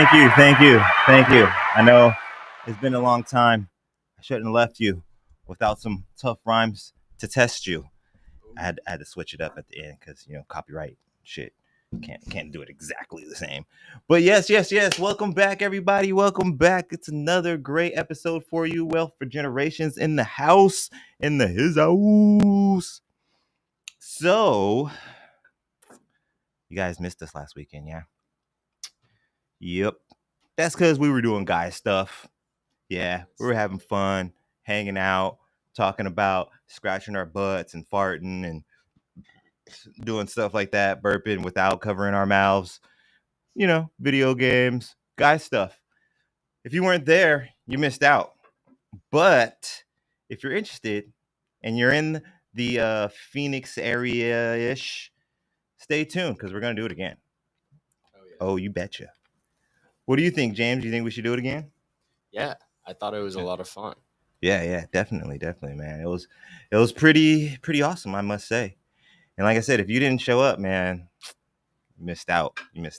thank you. I know it's been a long time. I shouldn't have left you without some tough rhymes to test you. I had to switch it up at the end because copyright shit. Can't do it exactly the same. But yes. Welcome back, everybody. Welcome back. It's another great episode for you. Wealth for generations in the house, in the his house. So you guys missed us last weekend, yeah? Yep. That's because we were doing guy stuff. Yeah, we were having fun, hanging out, talking about scratching our butts and farting and doing stuff like that, burping without covering our mouths. Video games, guy stuff. If you weren't there, you missed out. But if you're interested and you're in the Phoenix area ish, stay tuned because we're going to do it again. Oh, yeah. Oh, you betcha. What do you think, James? Do you think we should do it again? Yeah, I thought it was a lot of fun. Yeah, definitely, man. It was pretty awesome, I must say. And like I said, if you didn't show up, man, you missed out. It's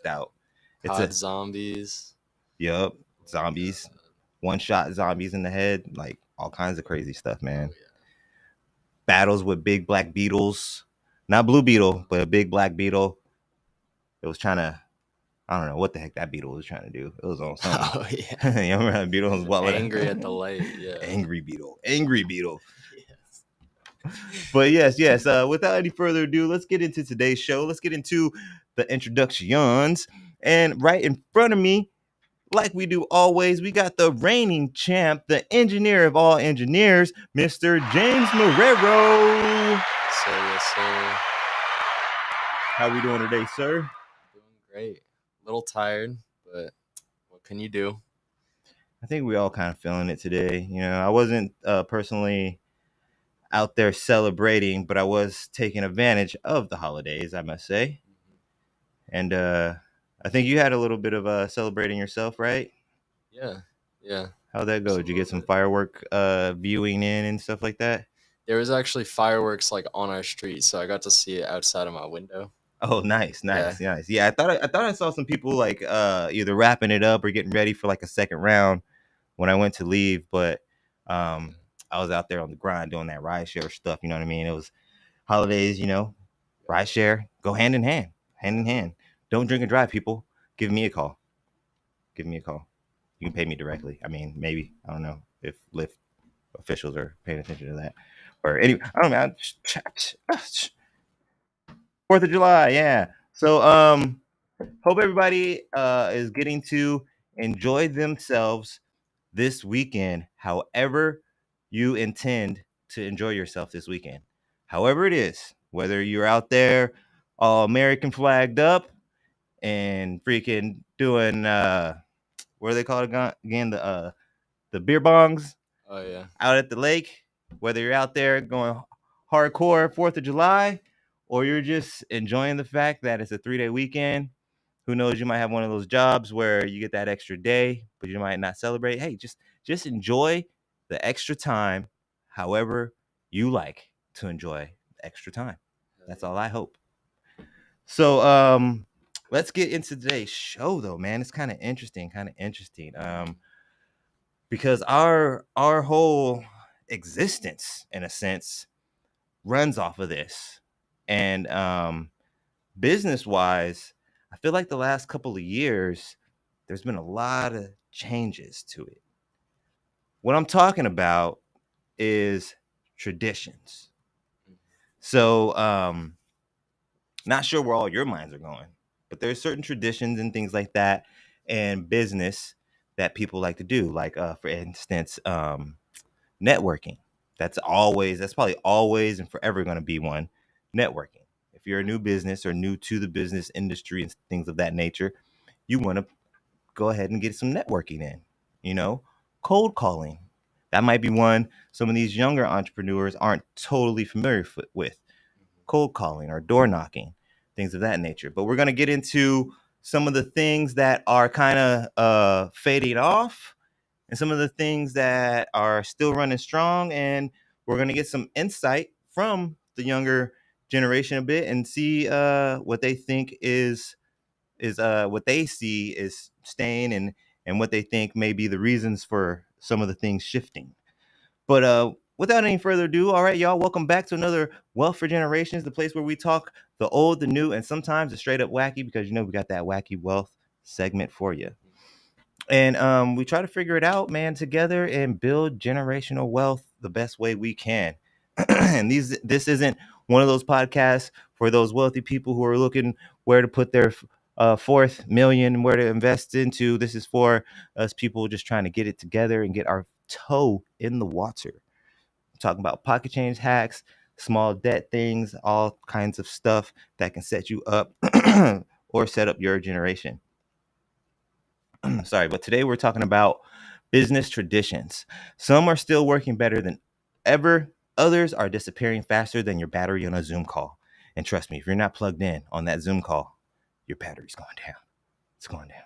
COD zombies. Yup, zombies, one shot zombies in the head, like all kinds of crazy stuff, man. Oh, yeah. Battles with big black beetles, not blue beetle, but a big black beetle. It was trying to, I don't know what the heck that beetle was trying to do. It was on something. Oh, yeah. You remember that beetle was Angry at the light, yeah. Angry beetle. Yes. But yes. Without any further ado, let's get into today's show. Let's get into the introductions. And right in front of me, like we do always, we got the reigning champ, the engineer of all engineers, Mr. James Marrero. Yes, sir. How we doing today, sir? Doing great. A little tired, but what can you do? I think we all kind of feeling it today. I wasn't personally out there celebrating, but I was taking advantage of the holidays, I must say. And I think you had a little bit of celebrating yourself, right? Yeah. How'd that go? Did you get some firework viewing in and stuff like that? There was actually fireworks like on our street, so I got to see it outside of my window. Oh, nice. Yeah, I thought I saw some people like either wrapping it up or getting ready for like a second round when I went to leave, but I was out there on the grind doing that ride share stuff. You know what I mean? It was holidays, ride share go hand in hand. Don't drink and drive, people. Give me a call. You can pay me directly. I mean, maybe, I don't know if Lyft officials are paying attention to that. Or anyway, I don't know. 4th of July, yeah. So hope everybody is getting to enjoy themselves this weekend, however you intend to enjoy yourself this weekend. However it is, whether you're out there all American flagged up and freaking doing what do they call it again? The beer bongs. Oh, yeah. Out at the lake, whether you're out there going hardcore 4th of July or you're just enjoying the fact that it's a 3-day weekend. Who knows, you might have one of those jobs where you get that extra day, but you might not celebrate. Hey, just enjoy the extra time however you like to enjoy the extra time. That's all I hope. So let's get into today's show though, man. It's kind of interesting. Because our whole existence, in a sense, runs off of this. And business wise, I feel like the last couple of years, there's been a lot of changes to it. What I'm talking about is traditions. So not sure where all your minds are going, but there's certain traditions and things like that and business that people like to do. Like for instance, networking. That's probably always and forever going to be one. Networking. If you're a new business or new to the business industry and things of that nature, you want to go ahead and get some networking in. Cold calling. That might be one some of these younger entrepreneurs aren't totally familiar with. Cold calling or door knocking, things of that nature. But we're going to get into some of the things that are kind of fading off and some of the things that are still running strong. And we're going to get some insight from the younger generation a bit and see what they think is what they see is staying and what they think may be the reasons for some of the things shifting. But without any further ado, all right, y'all, welcome back to another Wealth for Generations, the place where we talk the old, the new, and sometimes the straight up wacky, because you know we got that wacky wealth segment for you. And we try to figure it out, man, together and build generational wealth the best way we can. And this isn't one of those podcasts for those wealthy people who are looking where to put their fourth million, where to invest into. This is for us people just trying to get it together and get our toe in the water. I'm talking about pocket change hacks, small debt things, all kinds of stuff that can set you up or set up your generation. Sorry, but today we're talking about business traditions. Some are still working better than ever. Others are disappearing faster than your battery on a Zoom call. And trust me, if you're not plugged in on that Zoom call, your battery's going down. It's going down.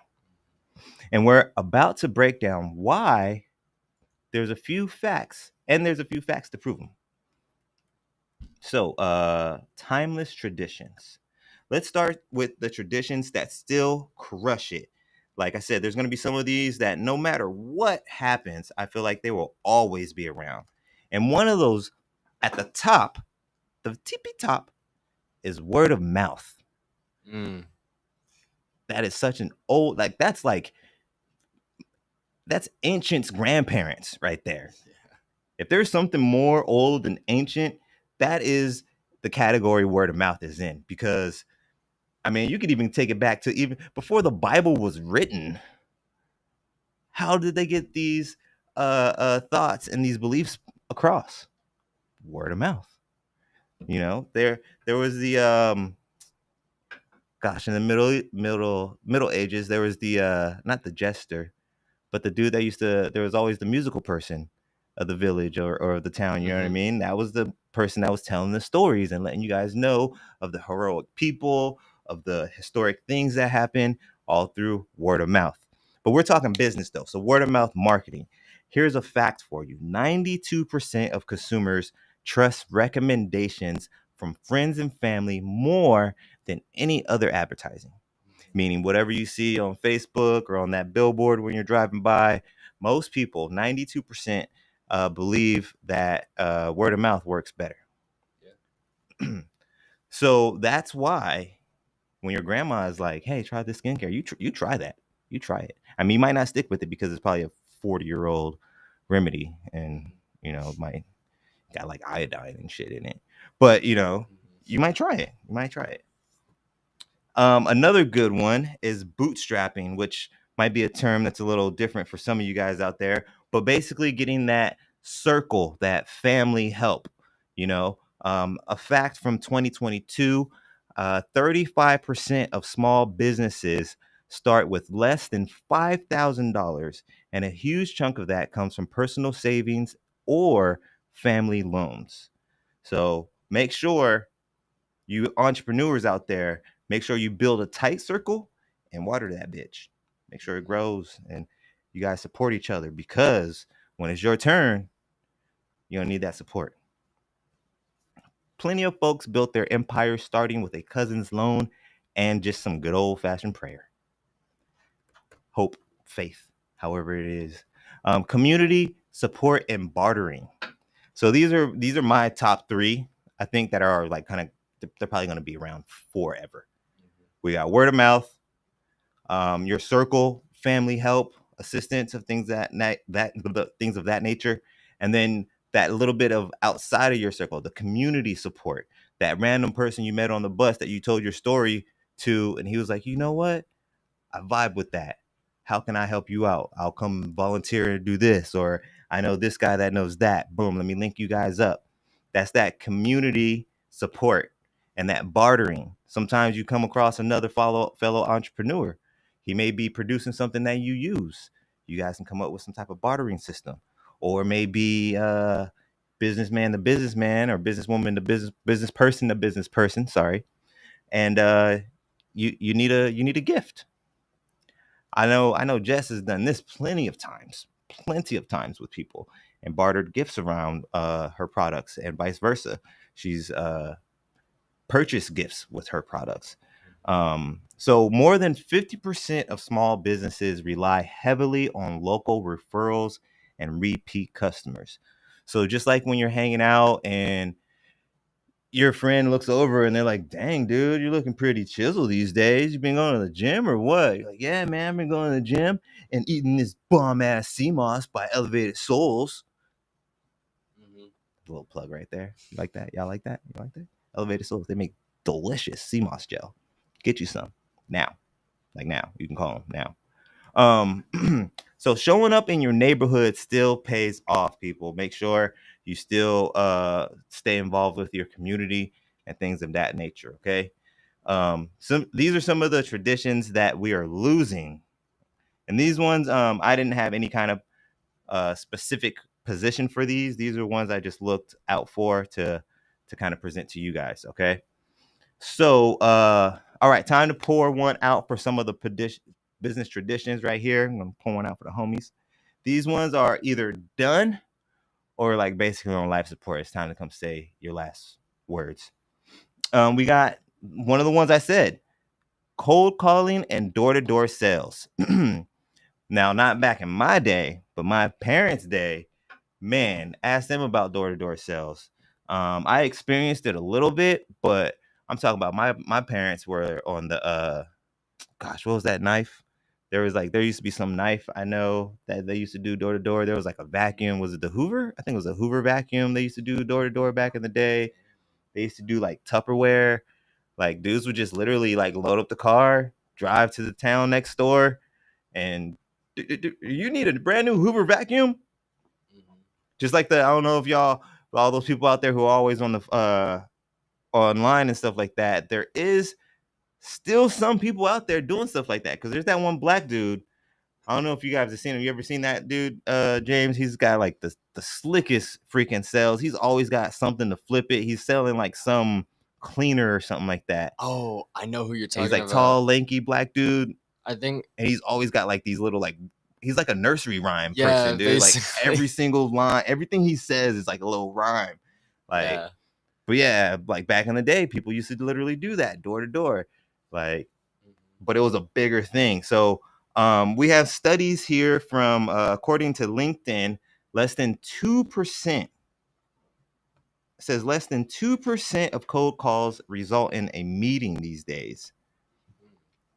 And we're about to break down why there's a few facts, and there's a few facts to prove them. So, timeless traditions. Let's start with the traditions that still crush it. Like I said, there's going to be some of these that no matter what happens, I feel like they will always be around. And one of those at the top, the tippy top, is word of mouth. Mm. That is such an old, that's ancient's grandparents right there. Yeah. If there's something more old than ancient, that is the category word of mouth is in. Because I mean, you could even take it back to even before the Bible was written. How did they get these thoughts and these beliefs across? Word of mouth. You know, there was the gosh, in the middle ages, there was the not the jester, but the dude that used to, there was always the musical person of the village or the town, you know what I Mm-hmm. mean? That was the person that was telling the stories and letting you guys know of the heroic people, of the historic things that happened, all through word of mouth. But we're talking business though. So word of mouth marketing. Here's a fact for you. 92% of consumers trust recommendations from friends and family more than any other advertising, meaning whatever you see on Facebook or on that billboard when you're driving by, most people, 92%, believe that word of mouth works better. Yeah. So that's why when your grandma is like, hey, try this skincare, you try that. You try it. I mean, you might not stick with it because it's probably a 40-year-old remedy and, you know, might got like iodine and shit in it. But, you know, you might try it. You might try it. Another good one is bootstrapping, which might be a term that's a little different for some of you guys out there, but basically getting that circle, that family help. You know, a fact from 2022, 35% of small businesses start with less than $5,000, and a huge chunk of that comes from personal savings or family loans. So make sure you entrepreneurs out there, make sure you build a tight circle and water that bitch. Make sure it grows and you guys support each other, because when it's your turn, you're gonna need that support. Plenty of folks built their empire starting with a cousin's loan and just some good old fashioned prayer, hope, faith, however it is. Community support and bartering. So these are my top three. I think that are like kind of, they're probably going to be around forever. We got word of mouth, your circle, family help, assistance of things that the things of that nature, and then that little bit of outside of your circle, the community support, that random person you met on the bus that you told your story to, and he was like, you know what, I vibe with that. How can I help you out? I'll come volunteer and do this, or I know this guy that knows that. Boom, let me link you guys up. That's that community support and that bartering. Sometimes you come across another fellow entrepreneur. He may be producing something that you use. You guys can come up with some type of bartering system, or maybe businessman to businessman, or businesswoman to business person to business person. Sorry, and you need a gift. I know Jess has done this plenty of times with people and bartered gifts around her products and vice versa. She's purchased gifts with her products. So more than 50% of small businesses rely heavily on local referrals and repeat customers. So just like when you're hanging out and your friend looks over and they're like, "Dang, dude, you're looking pretty chiseled these days. You been going to the gym or what?" You're like, "Yeah, man, I've been going to the gym and eating this bum ass sea moss by Elevated Souls." Hmm. A little plug right there. You like that? Y'all like that? You like that? Elevated Souls. They make delicious sea moss gel. Get you some now. Like now. You can call them now. So showing up in your neighborhood still pays off, people. Make sure you still stay involved with your community and things of that nature. Okay. Some these are some of the traditions that we are losing, and these ones I didn't have any kind of specific position for these. These are ones I just looked out for to kind of present to you guys. Okay. So, all right, time to pour one out for some of the business traditions right here. I'm gonna pour one out for the homies. These ones are either done or like basically on life support. It's time to come say your last words. We got one of the ones I said: cold calling and door to door sales. Now, not back in my day, but my parents' day, man, ask them about door to door sales. I experienced it a little bit, but I'm talking about my parents were on the gosh, what was that knife? There used to be some knife I know that they used to do door to door. There was like a vacuum. Was it the Hoover? I think it was a Hoover vacuum. They used to do door to door back in the day. They used to do like Tupperware. Like dudes would just literally like load up the car, drive to the town next door, and you need a brand new Hoover vacuum. Hmm. Just like the I don't know if y'all all those people out there who are always on the online and stuff like that. There is still some people out there doing stuff like that because there's that one black dude. I don't know if you guys have seen him. You ever seen that dude, James? He's got like the slickest freaking sales. He's always got something to flip it. He's selling like some cleaner or something like that. Oh, I know who you're And he's talking like about. tall, lanky black dude, I think, and he's always got like these little like he's like a nursery rhyme yeah, person, dude. Like basically. every single line, everything he says is like a little rhyme. Like, Yeah. but yeah, like back in the day, people used to literally do that door to door. Like, Hmm. but it was a bigger thing. So we have studies here from, according to LinkedIn, less than 2%. It says less than 2% of cold calls result in a meeting these days.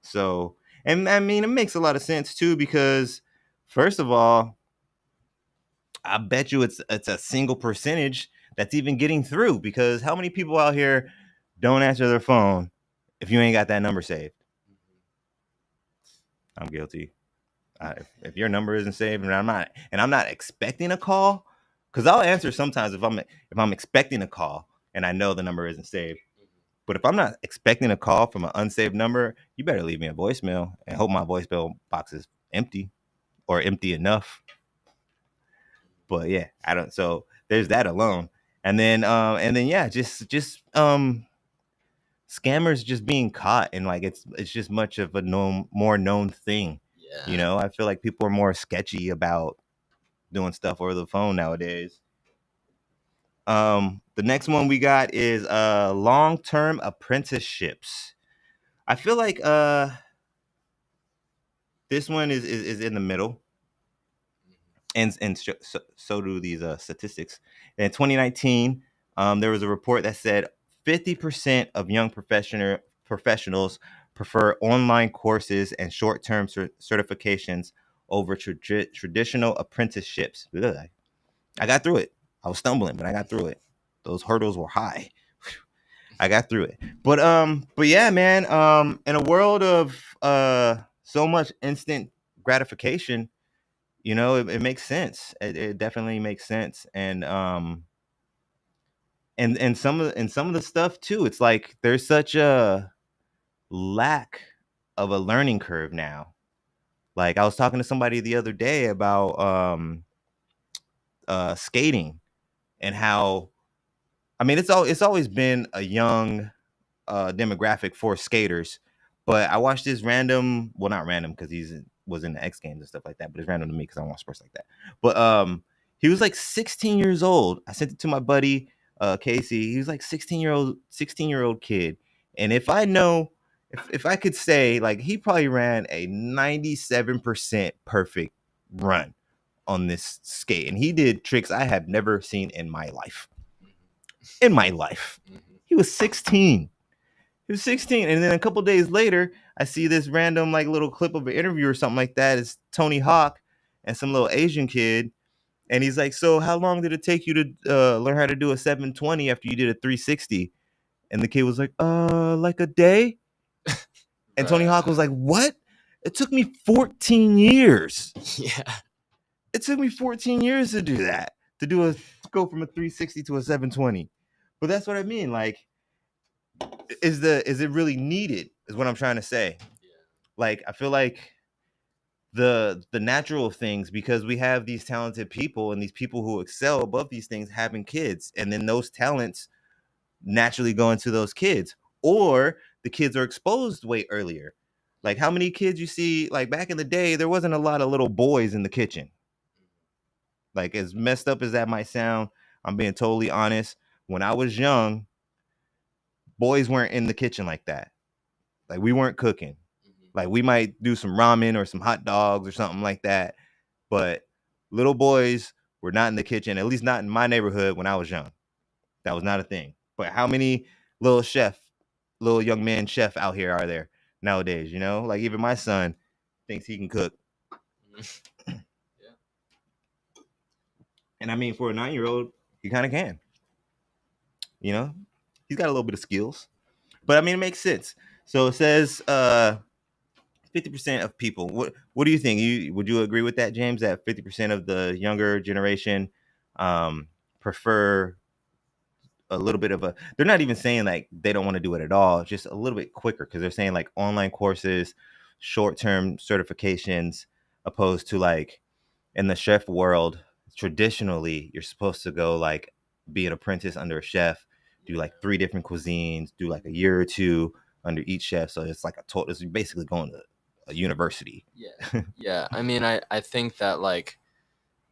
So, and I mean, it makes a lot of sense too, because first of all, I bet you it's a single percentage that's even getting through because how many people out here don't answer their phone if you ain't got that number saved? I'm guilty. If your number isn't saved and I'm not expecting a call, because I'll answer sometimes if I'm expecting a call and I know the number isn't saved. But if I'm not expecting a call from an unsaved number, you better leave me a voicemail and hope my voicemail box is empty or empty enough. But yeah, I don't. So there's that alone, and then yeah, just scammers just being caught and like it's just much of a more known thing. You Yeah. know, I feel like people are more sketchy about doing stuff over the phone nowadays. The next one we got is long-term apprenticeships. I feel like this one is in the middle, and so do these statistics. In 2019, there was a report that said 50% of young professionals prefer online courses and short-term certifications over traditional apprenticeships. Ugh, I got through it. I was stumbling, but I got through it. Those hurdles were high. I got through it. But yeah, man, in a world of so much instant gratification, you know, it makes sense. It definitely makes sense. And some of the stuff too, it's like there's such a lack of a learning curve now. Like I was talking to somebody the other day about skating and how I mean it's always been a young demographic for skaters. But I watched this random, well, not random because was in the X Games and stuff like that, but it's random to me because I don't watch sports like that. But he was like 16 years old. I sent it to my buddy Casey. He was like 16-year-old kid. And if I could say, like, he probably ran a 97% perfect run on this skate, and he did tricks I have never seen in my life. In my life, Mhm. he was 16. He was 16, and then a couple days later, I see this random like little clip of an interview or something like that. It's Tony Hawk and some little Asian kid, and he's like, "So, how long did it take you to learn how to do a 720 after you did a 360?" And the kid was like, like a day." And Tony Right. Hawk was like, "What? It took me 14 years. Yeah. It took me 14 years to do that, to go from a 360 to a 720." But that's what I mean. Like, is it really needed? Is what I'm trying to say. Like, I feel like the natural things, because we have these talented people and these people who excel above these things having kids, and then those talents naturally go into those kids, or the kids are exposed way earlier. Like, how many kids you see, like back in the day, there wasn't a lot of little boys in the kitchen. Like, as messed up as that might sound, I'm being totally honest. When I was young, boys weren't in the kitchen like that. Like, we weren't cooking. Mhm. Like, we might do some ramen or some hot dogs or something like that, but little boys were not in the kitchen, at least not in my neighborhood when I was young. That was not a thing. But how many little chef, little young man chef out here are there nowadays? You know, like even my son thinks he can cook, Mhm. Yeah. and I mean, for a 9-year-old, he kind of can. You know, he's got a little bit of skills, but I mean, it makes sense. So it says 50% of people. What do you think? Would you agree with that, James? That 50% of the younger generation prefer a little bit of a, they're not even saying like they don't want to do it at all, just a little bit quicker, because they're saying like online courses, short-term certifications, opposed to like in the chef world, traditionally you're supposed to go like be an apprentice under a chef, do Yeah. like 3 different cuisines, do like a year or two under each chef. So it's like a total, it's basically going to a university. Yeah. Yeah. I mean, I think that like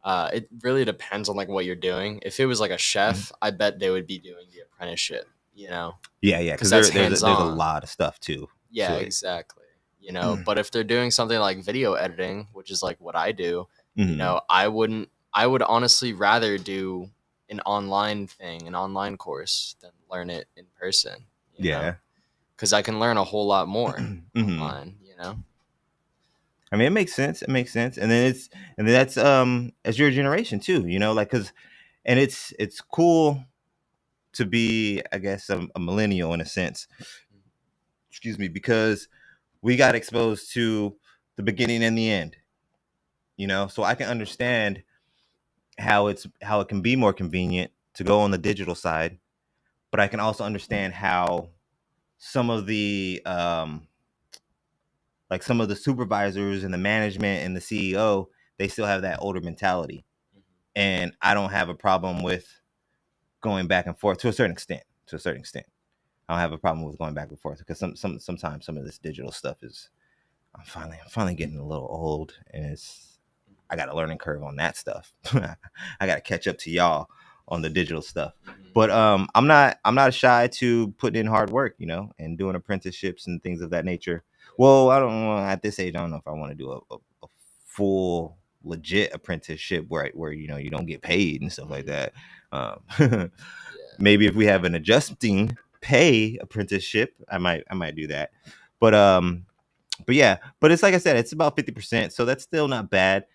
it really depends on like what you're doing. If it was like a Mhm. chef, I bet they would be doing the apprenticeship, Yeah, yeah, because because that's there's a hands-on. lot of stuff too Yeah, to it. exactly. But if they're doing something like video editing, which is like what I do, Mhm. I would honestly rather do an online thing, an online course than learn it in person, Yeah. because I can learn a whole lot more Mhm. online. I mean, it makes sense. It makes sense. And then that's as your generation too, like, cuz and it's cool to be, I guess, a millennial in a sense. Excuse me, because we got exposed to the beginning and the end, so I can understand how it can be more convenient to go on the digital side, but I can also understand how some of the like some of the supervisors and the management and the CEO, they still have that older mentality. And I don't have a problem with going back and forth to a certain extent. To a certain extent, I don't have a problem with going back and forth, because sometimes some of this digital stuff is, I'm finally getting a little old, and I got a learning curve on that stuff. I got to catch up to y'all on the digital stuff. Mhm. But I'm not shy to putting in hard work, and doing apprenticeships and things of that nature. Well, I don't know, at this age, I don't know if I want to do a full legit apprenticeship where you don't get paid and stuff like Mhm. that. Yeah. Maybe if we have an adjusting pay apprenticeship, I might do that. But yeah, but it's like I said, it's about 50%, so that's still not bad.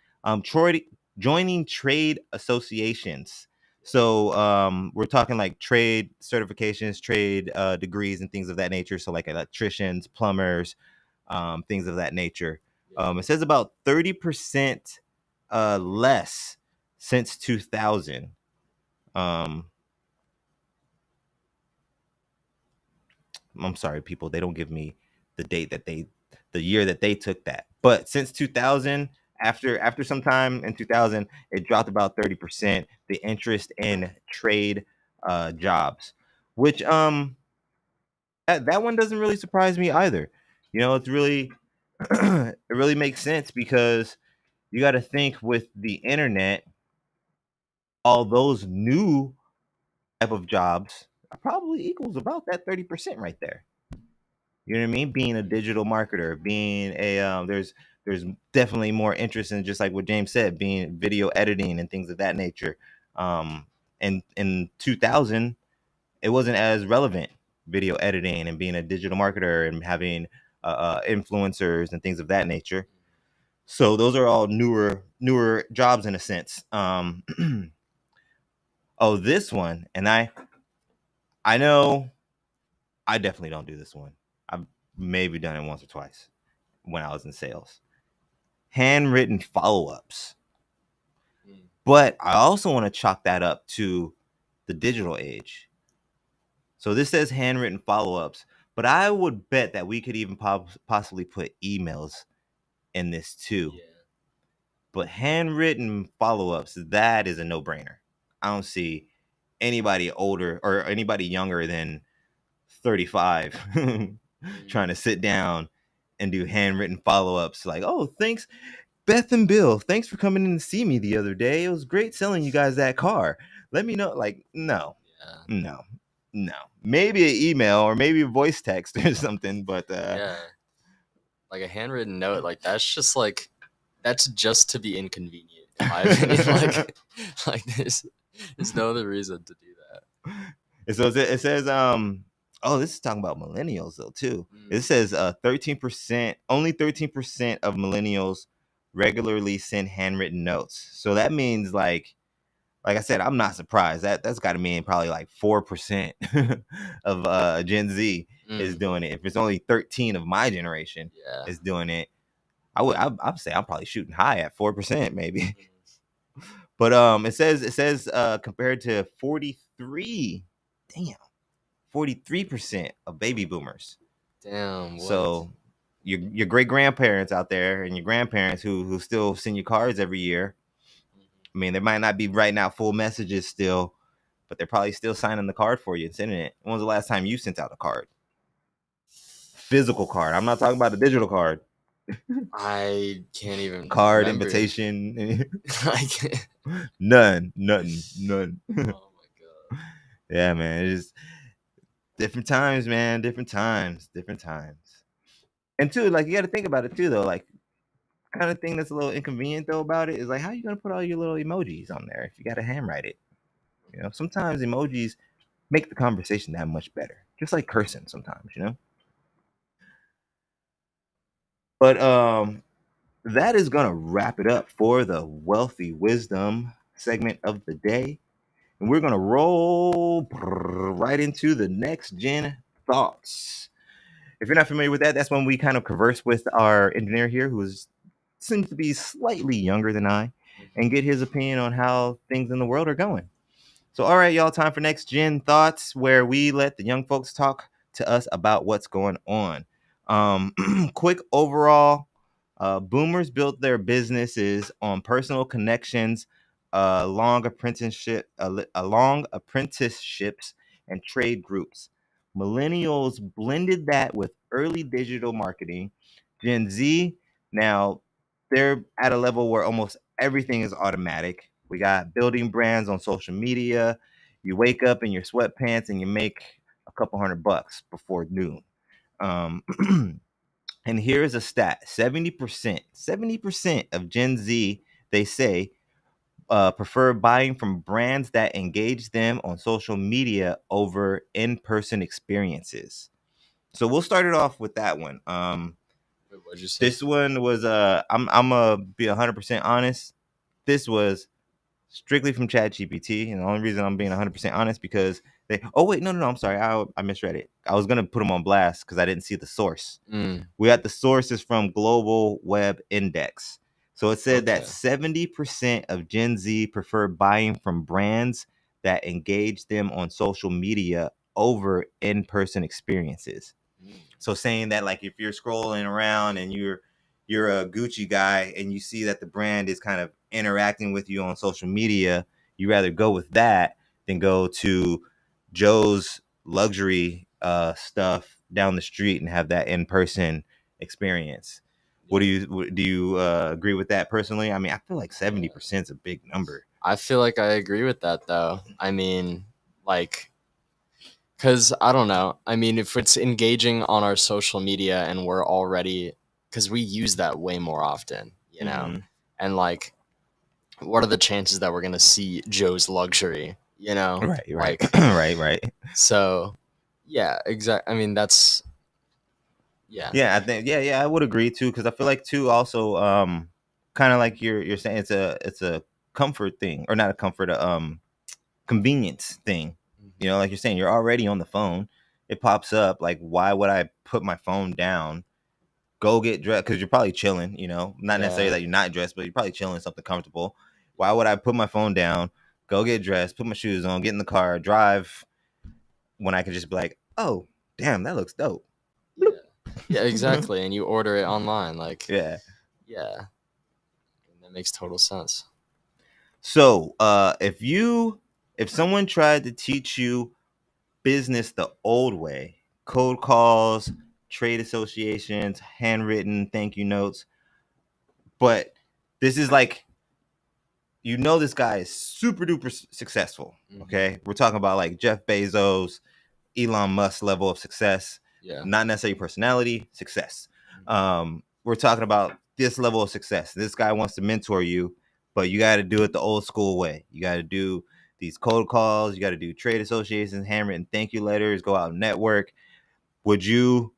Troy joining trade associations. So we're talking like trade certifications, trade degrees, and things of that nature. So like electricians, plumbers, things of that nature. Yeah. It says about 30% less since 2000. Um, I'm sorry, people. They don't give me the date the year that they took that. But since 2000, after some time in 2000, it dropped about 30%. The interest in trade jobs, which that one doesn't really surprise me either. It's really it really makes sense, because you got to think, with the internet, all those new type of jobs probably equals about that 30% right there. You know what I mean? Being a digital marketer, being a there's definitely more interest in, just like what James said, being video editing and things of that nature. Um, and in 2000, it wasn't as relevant, video editing and being a digital marketer and having influencers and things of that nature. So those are all newer jobs in a sense. Oh, this one, and I know I definitely don't do this one. I've maybe done it once or twice when I was in sales. Handwritten follow-ups. Mm. But I also want to chalk that up to the digital age. So this says handwritten follow-ups, but I would bet that we could even possibly put emails in this too. Yeah. But handwritten follow-ups, that is a no-brainer. I don't see anybody older or anybody younger than 35 trying Mm. to sit down and do handwritten follow-ups like, oh, thanks, Beth and Bill, thanks for coming in to see me the other day. It was great selling you guys that car. Let me know. Like, no, Yeah. no, no. Maybe an email or maybe a voice text or something, but Yeah. Like a handwritten note, like that's just to be inconvenient, in my opinion. Like there's no other reason to do that. and so it says, oh, this is talking about millennials though too. It Mm. says 13%, only 13% of millennials regularly send handwritten notes. So that means like I said, I'm not surprised. That's got to mean probably like 4% of Gen Z is Mm. doing it. If it's only 13 of my generation Yeah. is doing it, I'd say I'm probably shooting high at 4% maybe. Mm. But it says compared to 43, damn, 43% of baby boomers. Damn, what? So your great grandparents out there and your grandparents who still send you cards every year. I Mhm. mean, they might not be writing out full messages still, but they're probably still signing the card for you and sending it. When was the last time you sent out a card? Physical card. I'm not talking about a digital card. I can't even Card, remember. invitation, I can't. none, nothing, none. Oh my god. Yeah, man. It's just different times, man. Different times, different times. And two, like you got to think about it too, though. Like kind of thing that's a little inconvenient though about it is like how you gonna put all your little emojis on there if you got to handwrite it? You know, sometimes emojis make the conversation that much better, just like cursing sometimes. You know. But that is gonna wrap it up for the wealthy wisdom segment of the day. And we're gonna roll right into the next gen thoughts. If you're not familiar with that, that's when we kind of converse with our engineer here, who seems to be slightly younger than I, and get his opinion on how things in the world are going. So, all right, y'all, time for next gen thoughts, where we let the young folks talk to us about what's going on. Quick overall, boomers built their businesses on personal connections, long apprenticeships, and trade groups. Millennials blended that with early digital marketing. Gen Z, now they're at a level where almost everything is automatic. We got building brands on social media. You wake up in your sweatpants and you make a couple $100 before noon. Um, and here's a stat: 70% of Gen Z, they say, prefer buying from brands that engage them on social media over in-person experiences. So we'll start it off with that one. Wait, what'd you say? This one was I'm gonna be 100% honest. This was strictly from ChatGPT, and the only reason I'm being 100% honest because they. Oh wait, no, I'm sorry, I misread it. I was gonna put them on blast because I didn't see the source. Mm. We got the sources from Global Web Index. So it said that Okay. 70% of Gen Z prefer buying from brands that engage them on social media over in-person experiences. Mm. So saying that like if you're scrolling around and you're a Gucci guy and you see that the brand is kind of interacting with you on social media, you rather go with that than go to Joe's luxury stuff down the street and have that in-person experience. What Yeah. do you agree with that personally? I mean, I feel like Yeah. 70% is a big number. I feel like I agree with that though. I mean, like Because I don't know. I mean, if it's engaging on our social media and we're already, because we use that way more often, you know, Mhm. and like, what are the chances that we're gonna see Joe's luxury, you know, Right, right. like, Right, right. so, yeah, exactly. I mean, that's yeah, Yeah, I think yeah, I would agree too, because I feel like too also kind of like you're saying it's a comfort thing, or not a comfort, convenience thing. You mhm, know, like you're saying, you're already on the phone. It pops up. Like, why would I put my phone down, go get dressed? Because you're probably chilling. You know, not necessarily yeah, that you're not dressed, but you're probably chilling, something comfortable. Why yeah, would I put my phone down, go get dressed, put my shoes on, get in the car, drive, when I could just be like, oh, damn, that looks dope. yeah, yeah, exactly. And you order it online, like, Yeah. yeah, and that makes total sense. So, if someone tried to teach you business the old way, cold calls, trade associations, handwritten thank you notes, but this is like, this guy is super duper successful. Hmm. Okay, we're talking about like Jeff Bezos, Elon Musk level of success, Yeah. not necessarily personality, success. Mhm. We're talking about this level of success. This guy wants to mentor you, but you got to do it the old school way. You got to do these cold calls. You got to do trade associations, handwritten thank you letters, go out and network. Would you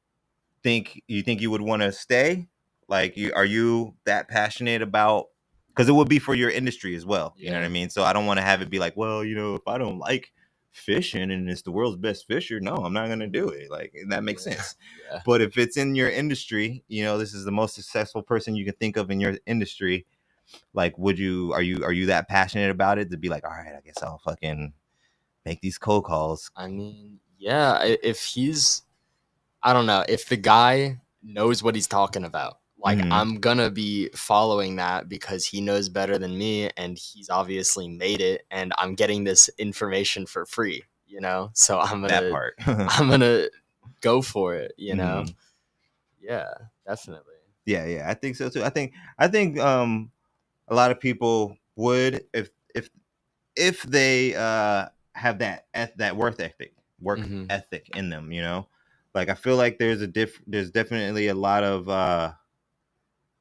think you would want to stay? Like, are you that passionate about? Because it would be for your industry as well. You know what Yeah. I mean? So I don't want to have it be like, well, if I don't like fishing and it's the world's best fisher, no, I'm not gonna do it. Like, that makes Yeah. sense. Yeah. But if it's in your industry, this is the most successful person you can think of in your industry. Like, are you that passionate about it to be like, all right, I guess I'll fucking make these cold calls. I mean, yeah, if he's, I don't know, if the guy knows what he's talking about, like Hmm. I'm gonna be following that because he knows better than me and he's obviously made it and I'm getting this information for free, you know? So I'm That gonna part. I'm gonna go for it, you know? Hmm. Yeah, definitely. Yeah, yeah, I think so too. I think a lot of people would, if they have that work Hmm. ethic in them. Like, I feel like there's definitely a lot of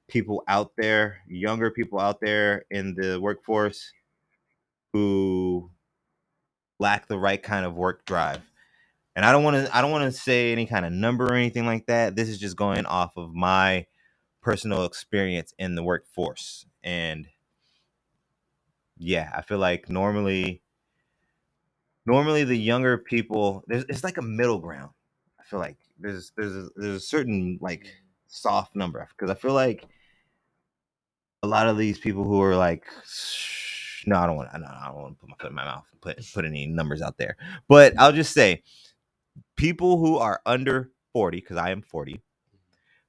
people out there, younger people out there in the workforce, who lack the right kind of work drive. And I don't want to say any kind of number or anything like that. This is just going off of my personal experience in the workforce. And yeah, I feel like normally the younger people, it's like a middle ground. I feel like there's a certain, like, soft number, because I feel like a lot of these people who are like, no, I don't want to put my foot in my mouth and put any numbers out there. But I'll just say, people who are under 40, because I am 40.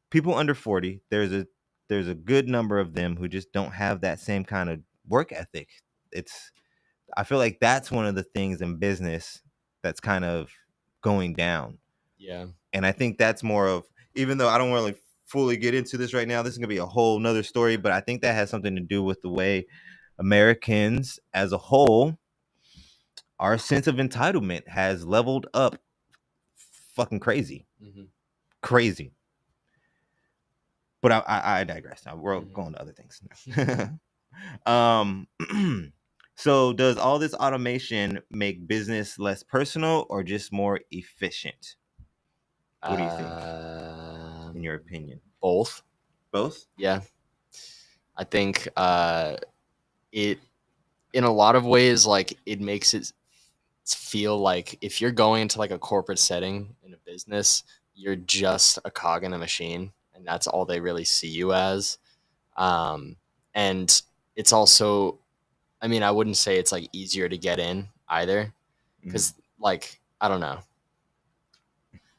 People under 40, there's a good number of them who just don't have that same kind of work ethic. It's I feel like that's one of the things in business that's kind of going down. Yeah. And I think that's more of, even though I don't really fully get into this right now, this is gonna be a whole nother story, but I think that has something to do with the way Americans as a whole, our sense of entitlement has leveled up fucking crazy. Hmm. Crazy. But I digress now. We're Hmm. going to other things now. um so does all this automation make business less personal or just more efficient? What do you think, in your um, opinion? Both. Both. Yeah. I think it in a lot of ways like it makes it feel like if you're going into like a corporate setting in a business, you're just a cog in a machine and that's all they really see you as. Um and it's also, I mean, I wouldn't say it's like easier to get in either Mhm. cuz like I don't know.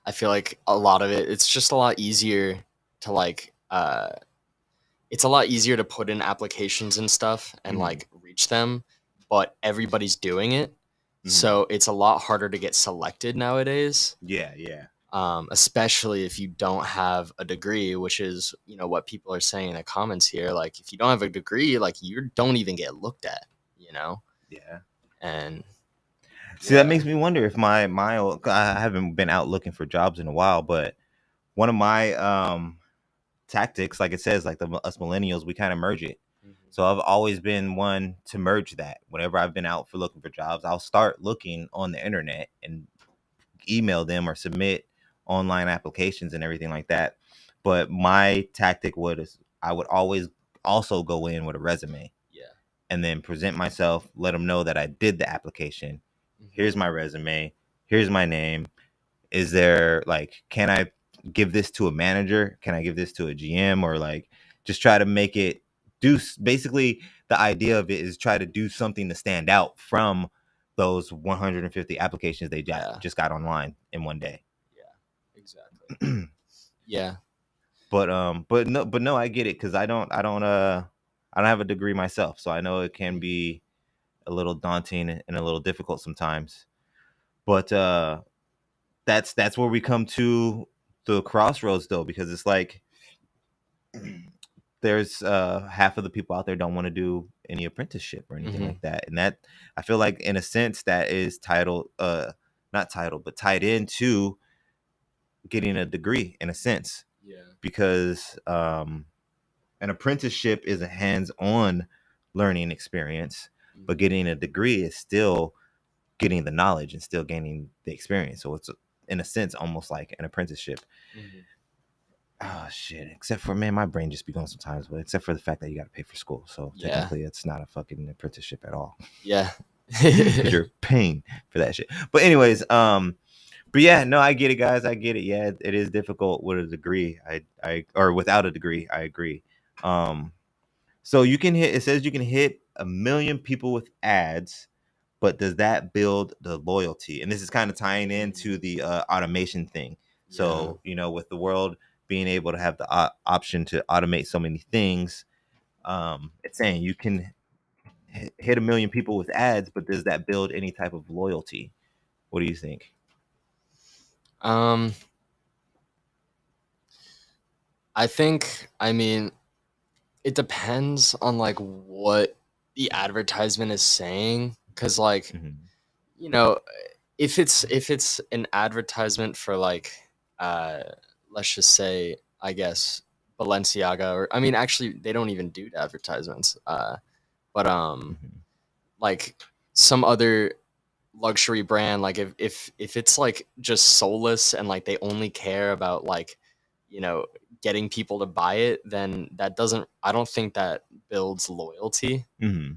I feel like a lot of it's just a lot easier to like it's a lot easier to put in applications and stuff and Mhm. like reach them, but everybody's doing it. Mhm. So it's a lot harder to get selected nowadays, Yeah, yeah. especially if you don't have a degree, which is, what people are saying in the comments here. Like, if you don't have a degree, like, you don't even get looked at, you know? Yeah. And See, that Yeah. makes me wonder if I haven't been out looking for jobs in a while, but one of my tactics, like it says, like us millennials, we kind of merge it. Mhm. So I've always been one to merge that. Whenever I've been out for looking for jobs, I'll start looking on the internet and email them or submit online applications and everything like that. But my tactic I would always also go in with a resume Yeah. and then present myself, let them know that I did the application. Mhm. Here's my resume. Here's my name. Is there like, can I give this to a manager? Can I give this to a GM? Or like, just try to make it basically the idea of it is try to do something to stand out from those 150 applications they Yeah. just got online in one day. Yeah. Exactly. Yeah. But no, I get it because I don't have a degree myself, so I know it can Mhm. be a little daunting and a little difficult sometimes. But that's where we come to the crossroads though, because it's like there's half of the people out there don't want to do any apprenticeship or anything Mhm. like that, and that I feel like in a sense that is titled not titled but tied into getting a degree in a sense, Yeah. because an apprenticeship is a hands-on learning experience, but Mhm. getting a degree is still getting the knowledge and still gaining the experience. So it's in a sense almost like an apprenticeship. Mhm. Oh shit! Except for, man, my brain just be going sometimes. But except for the fact that you got to pay for school, so Yeah. technically it's not a fucking apprenticeship at all Yeah. because you're paying for that shit. But anyways, but yeah, no, I get it, guys. I get it. Yeah, it is difficult with a degree. I or without a degree. I agree. Um, so you can hit. It says you can hit 1 million people with ads, but does that build the loyalty? And this is kind of tying Mm. into the automation thing. Yeah. So, with the world being able to have the option to automate so many things, it's saying you can hit 1 million people with ads, but does that build any type of loyalty? What do you think? Um, I think, I mean, it depends on like what the advertisement is saying, because like, Hmm. you know, if it's an advertisement for like, uh, let's just say, I guess Balenciaga, or I mean, actually, they don't even do advertisements. But Hmm. like some other luxury brand, like if it's like just soulless and like they only care about like, you know, getting people to buy it, then that doesn't, I don't think that builds loyalty. Hmm.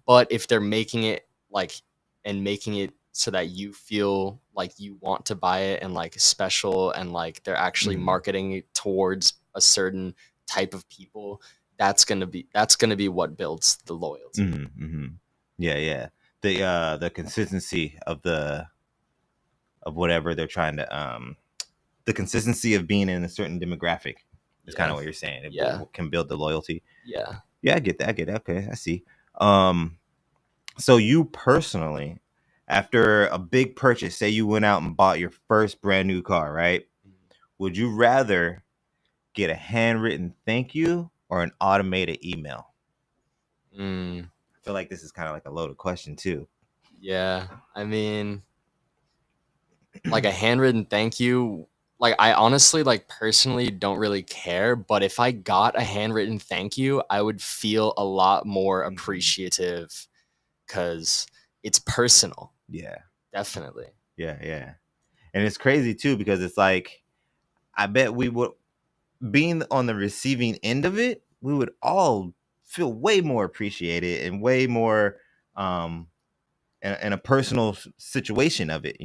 But if they're making it like, and making it so that you feel like you want to buy it and like special, and like they're actually Hmm. marketing it towards a certain type of people, that's gonna be what builds the loyalty. Hmm. Hmm. Yeah, yeah. The consistency of whatever they're trying to the consistency of being in a certain demographic is kind Yeah. of what you're saying. It Yeah. can build the loyalty. Yeah. Yeah, I get that. I get that. Okay, I see. Um, so you personally, after a big purchase, say you went out and bought your first brand new car, right? Would you rather get a handwritten thank you or an automated email? Mm, I feel like this is kind of like a loaded question too. yeah. I mean, like a handwritten thank you, like I honestly, like personally don't really care, but if I got a handwritten thank you, I would feel a lot more Hmm. appreciative because it's personal. Yeah, Definitely. yeah, yeah. And it's crazy too because it's like I bet we would, being on the receiving end of it, we would all feel way more appreciated and way more um in a personal situation of it,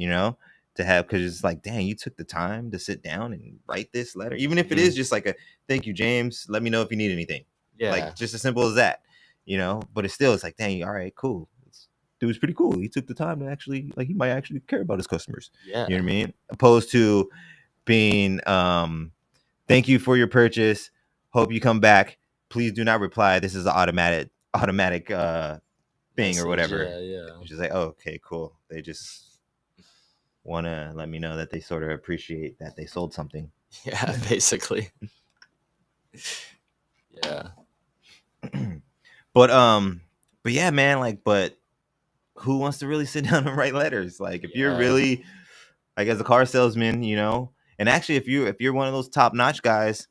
to have, because it's like, dang, you took the time to sit down and write this letter, even if it is Hmm. just like a thank you, James. Let me know if you need anything, like Yeah. just as simple as that, But it's like, dang, all right, cool. Dude's pretty cool. He took the time to actually, like, he might actually care about his customers. You know Yeah. what I mean? Opposed to being thank you for your purchase. Hope you come back. Please do not reply. This is an automatic thing or Message. whatever. Yeah. Yeah. It's just like, oh, okay, cool. They just want to let me know that they sort of appreciate that they sold something. Yeah. Basically. Yeah. but um, but yeah, man. Like, but who wants to really sit down and write letters? Like if you're Yeah. really like as a car salesman, and actually if you're one of those top notch guys,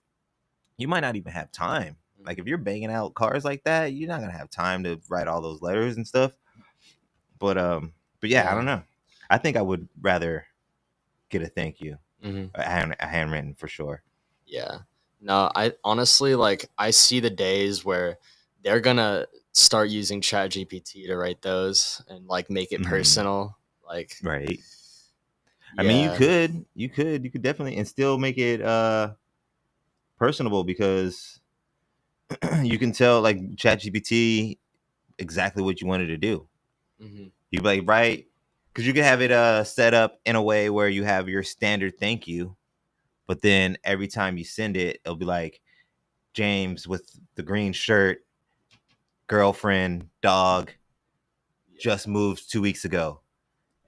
you might not even have time. Like if you're banging out cars like that, you're not gonna have time to write all those letters and stuff. But yeah, I Yeah. don't know. I think I would rather get a thank you, Hmm. a handwritten for sure. Yeah. No, I honestly like I see the days where they're gonna start using Chat GPT to write those and like make it Hmm. personal. Like, Right. I mean, you yeah. could, you could definitely, and still make it personable because you can tell like ChatGPT exactly what you wanted to do. Hmm. You like right because you can have it set up in a way where you have your standard thank you, but then every time you send it, it'll be like James with the green shirt, girlfriend, dog, Yeah. just moved 2 weeks ago,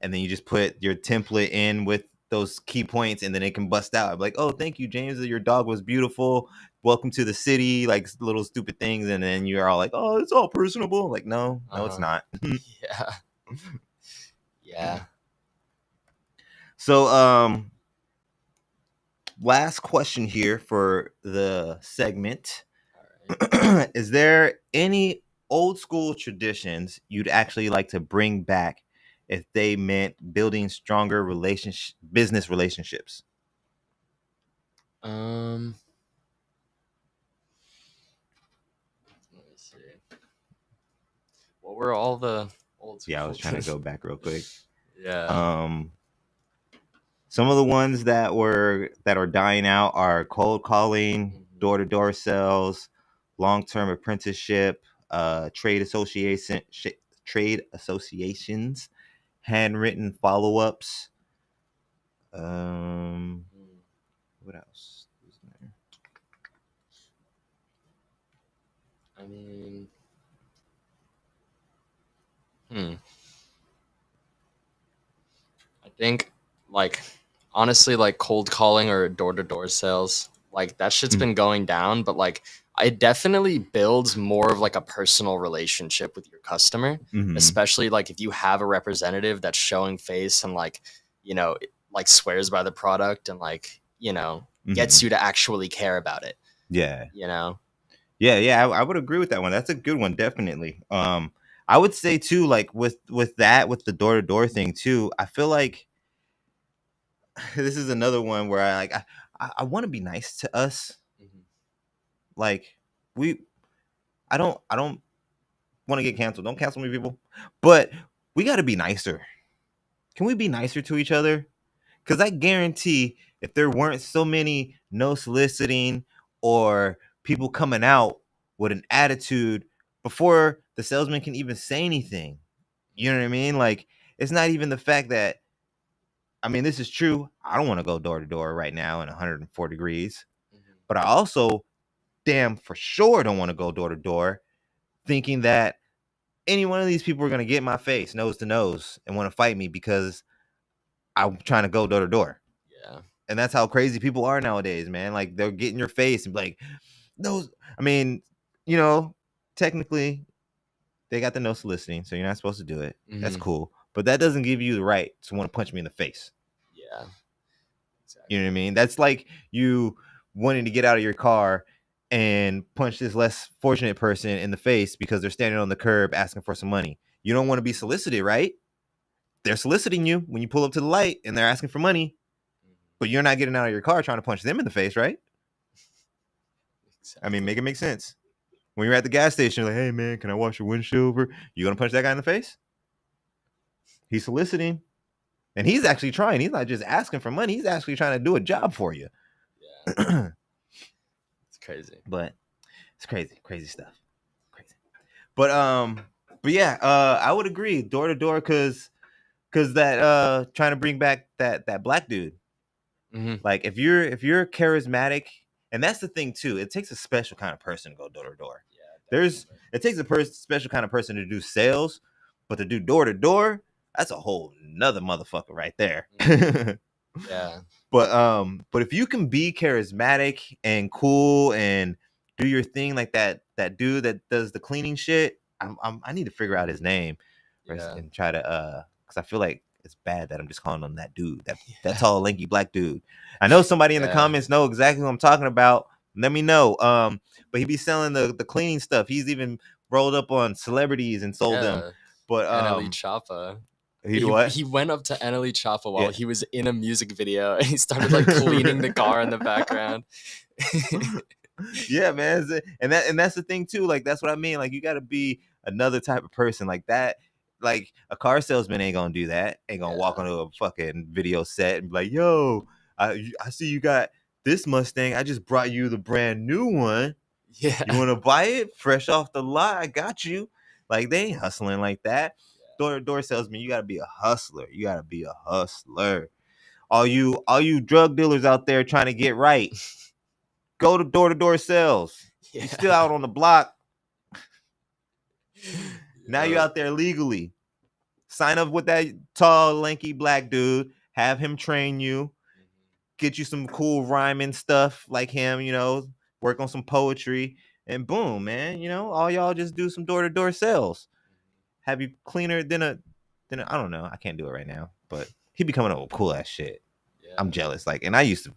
and then you just put your template in with those key points, and then it can bust out. I'm like, oh, thank you, James. Your dog was beautiful. Welcome to the city. Like little stupid things, and then you're all like, oh, it's all personable. Like, no, no, it's Uh-huh. not. Yeah. Yeah. So, last question here for the segment. All right. Is there any old school traditions you'd actually like to bring back if they meant building stronger business relationships? Um, let me see. What were all the old Yeah, I school was trying to things? go back real quick. Yeah. Um, some of the ones that are dying out are cold calling, Hmm. door to door sales, long term apprenticeship, trade associations, handwritten follow ups. Um, what else? I mean, hmm. I think like honestly like cold calling or door to door sales, like that shit's been going down, but like it definitely builds more of like a personal relationship with your customer, Mm-hmm. especially like if you have a representative that's showing face and like, like swears by the product and like, Mm-hmm. gets you to actually care about it, Yeah. you know? Yeah. I would agree with that one. That's a good one, definitely. I would say too, like with that, with the door to door thing too. I feel like this is another one where I want to be nice to us. Mhm. Like we, I don't want to get canceled. Don't cancel me, people. But we got to be nicer. Can we be nicer to each other? Because I guarantee if there weren't so many no soliciting or people coming out with an attitude before the salesman can even say anything, you know what I mean? Like, it's not even the fact that, I mean, this is true. I don't want to go door to door right now in 104 degrees, Mhm. but I also damn for sure don't want to go door to door thinking that any one of these people are going to get in my face nose to nose and want to fight me because I'm trying to go door to door. Yeah. And that's how crazy people are nowadays, man. Like they'll get in your face and be like, "No, I mean, you know, technically they got the no soliciting, so you're not supposed to do it. That's Hmm. cool, but that doesn't give you the right to want to punch me in the face. Yeah. You know what I Exactly. mean? That's like you wanting to get out of your car and punch this less fortunate person in the face because they're standing on the curb asking for some money. You don't want to be solicited, right? They're soliciting you when you pull up to the light and they're asking for money, Mhm. but you're not getting out of your car trying to punch them in the face, right? I mean, Exactly. make it make sense. When you're at the gas station, you're like, hey man, can I wash your windshield over? You gonna punch that guy in the face? He's soliciting. And he's actually trying. He's not just asking for money. He's actually trying to do a job for you. Yeah. It's crazy. But it's crazy, crazy stuff. Crazy. But yeah, I would agree, door to door, cause that trying to bring back that black dude. Hmm. Like if you're charismatic, and that's the thing too, it takes a special kind of person to go door to door. Yeah, There's definitely. it takes a special kind of person to do sales, but to do door to door, that's a whole nother motherfucker right there. Hmm. Yeah. But if you can be charismatic and cool and do your thing like that dude that does the cleaning shit, I need to figure out his Hmm. name. Yeah. and try to because I feel like it's bad that I'm just calling him that dude, that tall, lanky black dude. I know somebody in the Yeah. comments know exactly what I'm talking about. Let me know. But he be selling the cleaning stuff. He's even rolled up on celebrities and sold them. Yeah. But Annalie Chapa. he do what? He went up to Annalie Chapa while Yeah. he was in a music video and he started like cleaning the car in the background. Yeah, man. And that's the thing too. Like that's what I mean. Like you got to be another type of person like that. Like a car salesman ain't gonna do that. Ain't gonna walk Yeah. onto a fucking video set and be like, "Yo, I see you got this Mustang. I just brought you the brand new one. Yeah. You want to buy it fresh off the lot? I got you." Like they ain't hustling like that. Door salesman, you gotta be a hustler. You gotta be a hustler. All you drug dealers out there trying to get right, go to door sales. Yeah. You still out on the block. Now Yeah. you're out there legally. Sign up with that tall, lanky black dude. Have him train you. Get you some cool rhyming stuff like him, work on some poetry. And boom, man, all y'all just do some door-to-door sales. Have you cleaner than I don't know. I can't do it right now, but he be coming up with cool ass shit. Yeah. I'm jealous. Like, and I used to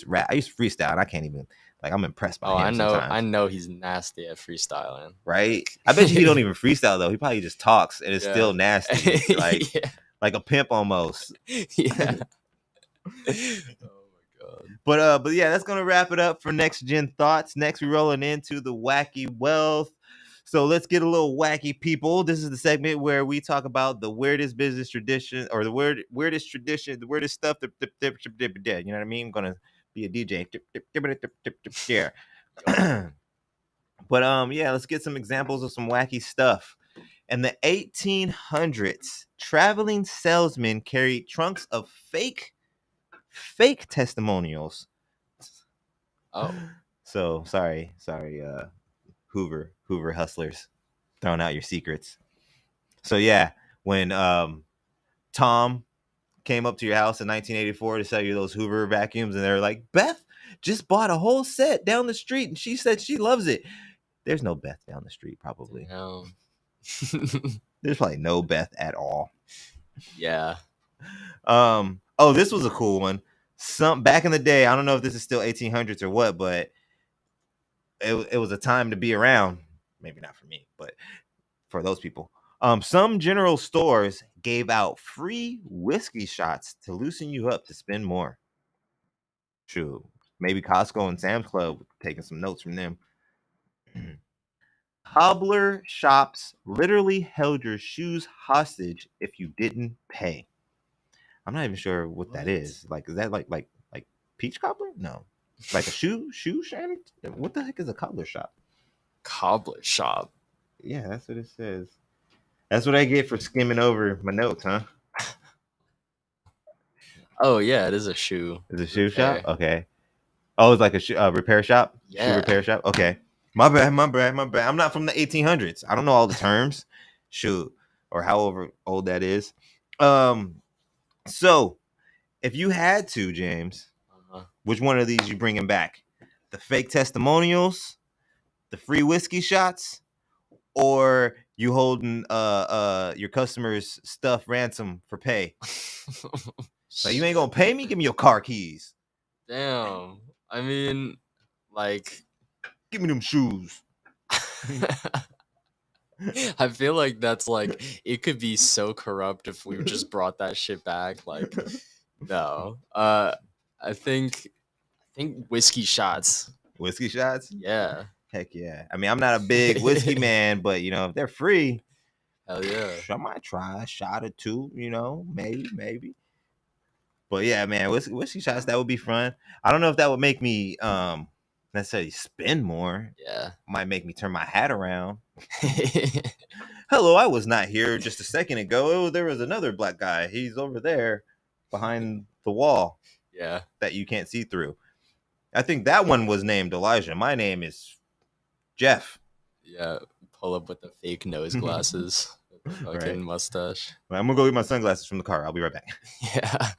rap. I used to freestyle, and I can't even. Like, I'm impressed by him sometimes. I know he's nasty at freestyling. Right? I bet you he don't even freestyle though. He probably just talks, and it's still nasty. Like, like a pimp almost. Yeah. Oh my god. But yeah, that's gonna wrap it up for next gen thoughts. Next, we're rolling into the wacky wealth. So let's get a little wacky, people. This is the segment where we talk about the weirdest business tradition or the weirdest tradition, the weirdest stuff. You know what I mean? I'm gonna be a DJ. Yeah. But yeah, let's get some examples of some wacky stuff. In the 1800s, traveling salesmen carried trunks of fake testimonials. Oh. So sorry, Hoover hustlers, throwing out your secrets. So yeah, when Tom came up to your house in 1984 to sell you those Hoover vacuums, and they're like, Beth just bought a whole set down the street, and she said she loves it. There's no Beth down the street, probably. No. There's probably no Beth at all. Yeah. Oh, this was a cool one. Back in the day, I don't know if this is still 1800s or what, but it was a time to be around. Maybe not for me, but for those people. Some general stores gave out free whiskey shots to loosen you up to spend more. True. Maybe Costco and Sam's Club taking some notes from them. Cobbler shops literally held your shoes hostage if you didn't pay. I'm not even sure what that is. Like, is that like peach cobbler? No, like a shoe shiny. What the heck is a cobbler shop? Cobbler shop. Yeah, that's what it says. That's what I get for skimming over my notes, huh? Oh yeah, it is a shoe. Is it a shoe shop? Okay. Oh, it's like a repair shop. Yeah. Shoe repair shop. Okay. My bad. I'm not from the 1800s. I don't know all the terms. Shoot, or however old that is. So if you had to, James, which one of these you bringing back? The fake testimonials, the free whiskey shots, or you holding your customers' stuff ransom for pay? So you ain't gonna pay me? Give me your car keys. Damn. I mean, like, give me them shoes. I feel like that's like it could be so corrupt if we just brought that shit back. Like, no. I think whiskey shots. Whiskey shots? Yeah. Heck yeah. I mean, I'm not a big whiskey man, but if they're free, hell yeah. I might try a shot or two, maybe. But yeah, man, whiskey shots, that would be fun. I don't know if that would make me necessarily spend more. Yeah. Might make me turn my hat around. Hello, I was not here just a second ago. Oh, there was another black guy. He's over there behind the wall. Yeah. That you can't see through. I think that one was named Elijah. My name is Jeff. Yeah. Pull up with the fake nose glasses. With the fucking mustache. Right, I'm gonna go get my sunglasses from the car. I'll be right back. Yeah.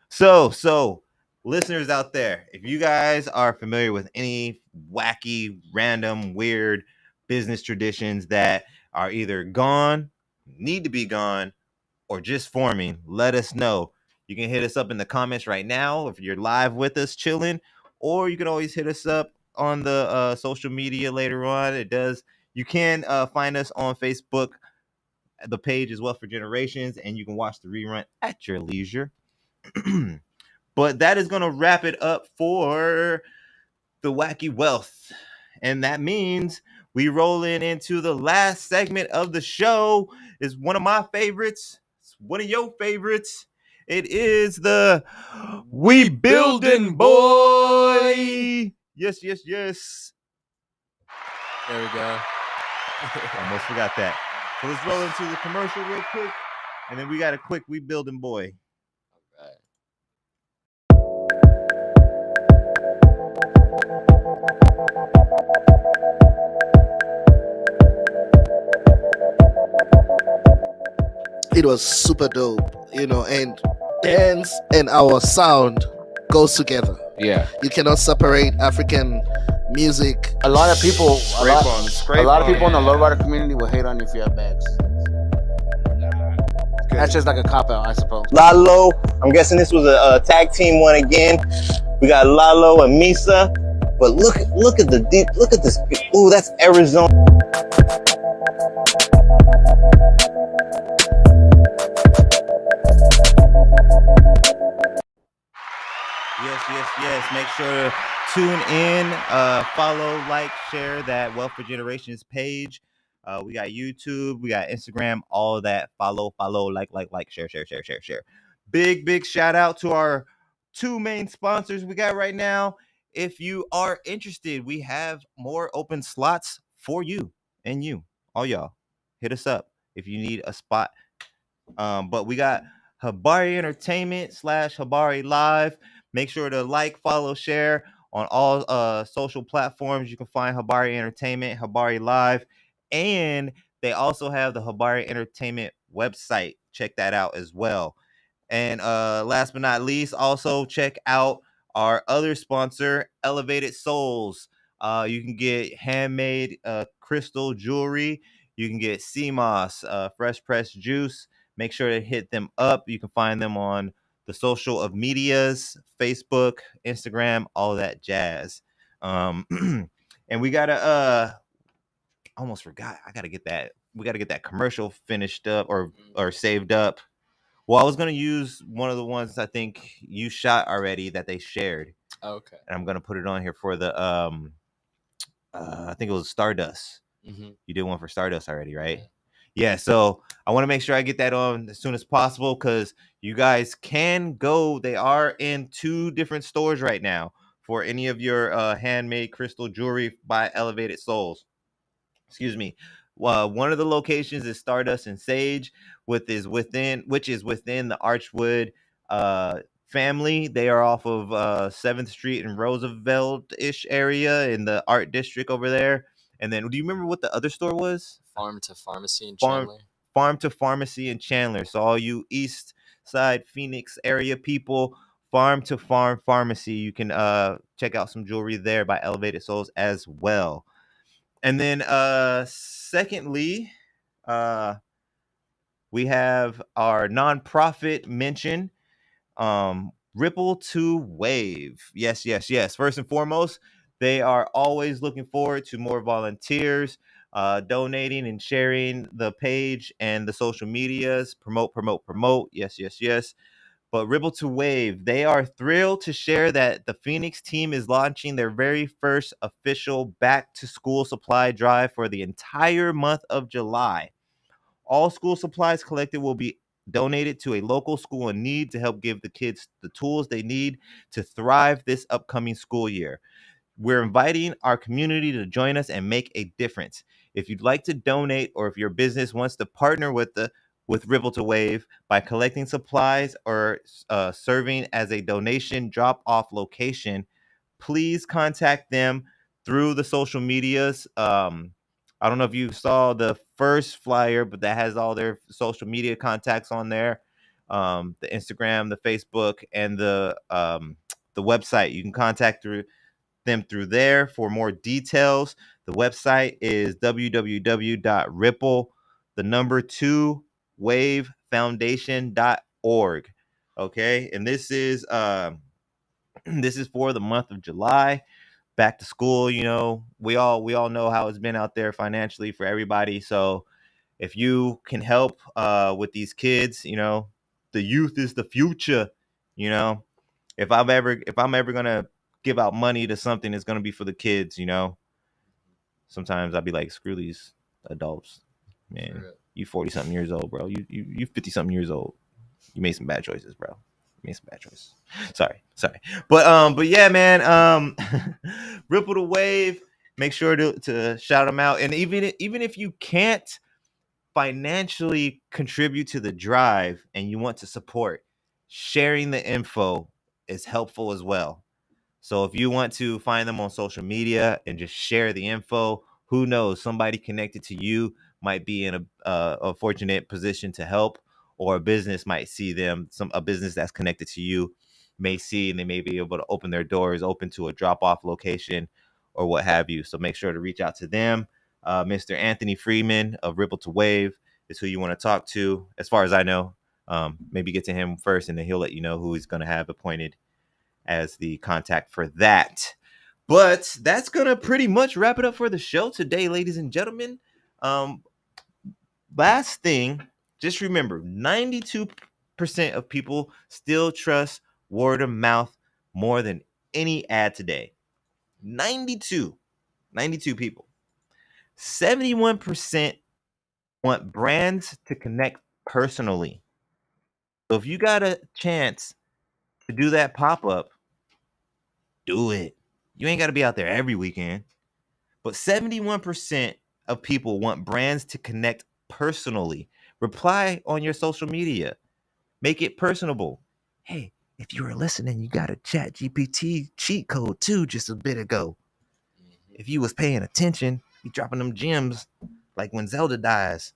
So listeners out there, if you guys are familiar with any wacky, random, weird business traditions that are either gone need to be gone, or just forming, let us know. You can hit us up in the comments right now if you're live with us chilling, or you can always hit us up on the social media later on. You can find us on Facebook. The page is Wealth for Generations, and you can watch the rerun at your leisure. But that is going to wrap it up for the Wacky Wealth. And that means we roll into the last segment of the show. Is one of my favorites. It's one of your favorites. It is the We Building Boy. Yes, yes, yes. There we go. Almost forgot that. So let's roll into the commercial real quick. And then we got a quick We Building Boy. All right. It was super dope, and dance and our sound goes together. Yeah. You cannot separate African music. A lot of people, a lot of people in the yeah. lowrider community will hate on you if you have bags. That's just like a cop out, I suppose. Lalo, I'm guessing this was a tag team one again. We got Lalo and Misa, but look at the deep, look at this. Ooh, that's Arizona. Yes. Make sure to tune in, follow, like, share that Wealth for Generations page. We got YouTube, we got Instagram, all of that. Follow, like, share. Big shout out to our two main sponsors we got right now. If you are interested, we have more open slots for you and you, all y'all. Hit us up if you need a spot. But we got Habari Entertainment / Habari Live. Make sure to like, follow, share on all social platforms. You can find Habari Entertainment, Habari Live, and they also have the Habari Entertainment website. Check that out as well. And last but not least, also check out our other sponsor, Elevated Souls. You can get handmade crystal jewelry. You can get CMOS, fresh pressed juice. Make sure to hit them up. You can find them on the social of medias, Facebook, Instagram, all that jazz. And we gotta almost forgot. I gotta get that. We gotta get that commercial finished up or saved up. Well, I was gonna use one of the ones I think you shot already that they shared, Okay. and I'm gonna put it on here for the I think it was Stardust. Mm-hmm. You did one for Stardust already, right? Yeah. So I want to make sure I get that on as soon as possible because you guys can go. They are in 2 different stores right now for any of your handmade crystal jewelry by Elevated Souls. Excuse me. One of the locations is Stardust and Sage, which is within the Archwood family. They are off of 7th Street and Roosevelt-ish area in the art district over there. And then, do you remember what the other store was? Farm to Pharmacy in Farm Chandler. Farm to Pharmacy in Chandler. So all you East Side Phoenix area people, Farm to Farm Pharmacy. You can check out some jewelry there by Elevated Souls as well. And then secondly, we have our nonprofit mention, Ripple to Wave. Yes. First and foremost, they are always looking forward to more volunteers donating and sharing the page and the social medias. Promote. Yes. But Ripple to Wave, they are thrilled to share that the Phoenix team is launching their very first official back to school supply drive for the entire month of July. All school supplies collected will be donated to a local school in need to help give the kids the tools they need to thrive this upcoming school year. We're inviting our community to join us and make a difference. If you'd like to donate or if your business wants to partner with Ripple to Wave by collecting supplies or serving as a donation drop-off location, please contact them through the social medias. I don't know if you saw the first flyer, but that has all their social media contacts on there. The Instagram, the Facebook, and the website. You can contact them through there for more details. The website is www.ripple the number 2 wavefoundation.org. Okay, and this is this is for the month of July, back to school. You know, we all know how it's been out there financially for everybody. So if you can help with these kids, you know, the youth is the future. You know, if I'm ever gonna give out money to something, it's gonna be for the kids. You know, sometimes I'll be like, screw these adults, man. You 40 something years old, bro. You 50 something years old. You made some bad choices, bro. You made some bad choices. Sorry. But yeah, man. Ripple the wave. Make sure to shout them out. And even if you can't financially contribute to the drive and you want to support, sharing the info is helpful as well. So if you want to find them on social media and just share the info, who knows? Somebody connected to you might be in a fortunate position to help, or a business might see them. A business that's connected to you may see, and they may be able to open their doors, open to a drop-off location or what have you. So make sure to reach out to them. Mr. Anthony Freeman of Ripple to Wave is who you want to talk to, as far as I know. Maybe get to him first, and then he'll let you know who he's going to have appointed as the contact for that. But that's gonna pretty much wrap it up for the show today, ladies and gentlemen. Last thing, just remember, 92% of people still trust word of mouth more than any ad today. 92 people. 71% want brands to connect personally. So if you got a chance to do that pop-up, do it. You ain't got to be out there every weekend. But 71% of people want brands to connect personally. Reply on your social media. Make it personable. Hey, if you were listening, you got a Chat GPT cheat code too just a bit ago. If you was paying attention, you dropping them gems like when Zelda dies.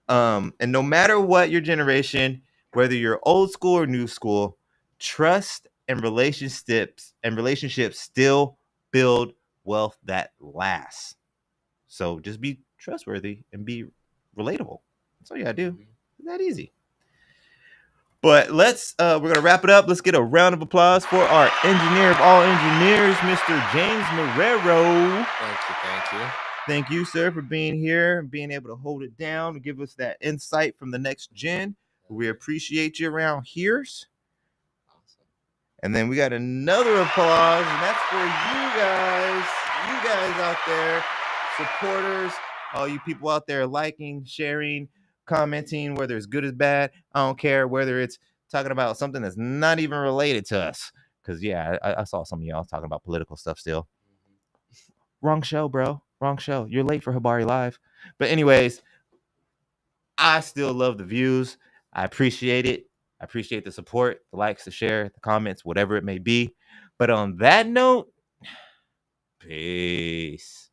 And no matter what your generation, whether you're old school or new school, trust and relationships still build wealth that lasts. So just be trustworthy and be relatable. That's all you gotta do. It's that easy. But we're gonna wrap it up. Let's get a round of applause for our engineer of all engineers, Mr. James Marrero. Thank you. Thank you, sir, for being here and being able to hold it down and give us that insight from the next gen. We appreciate you around here. Awesome. And then we got another applause, and that's for you guys out there, supporters, all you people out there liking, sharing, commenting, whether it's good or bad. I don't care whether it's talking about something that's not even related to us. Because, yeah, I saw some of y'all talking about political stuff still. Wrong show, bro. Wrong show. You're late for Habari Live. But anyways, I still love the views. I appreciate it. I appreciate the support, the likes, the share, the comments, whatever it may be. But on that note, peace.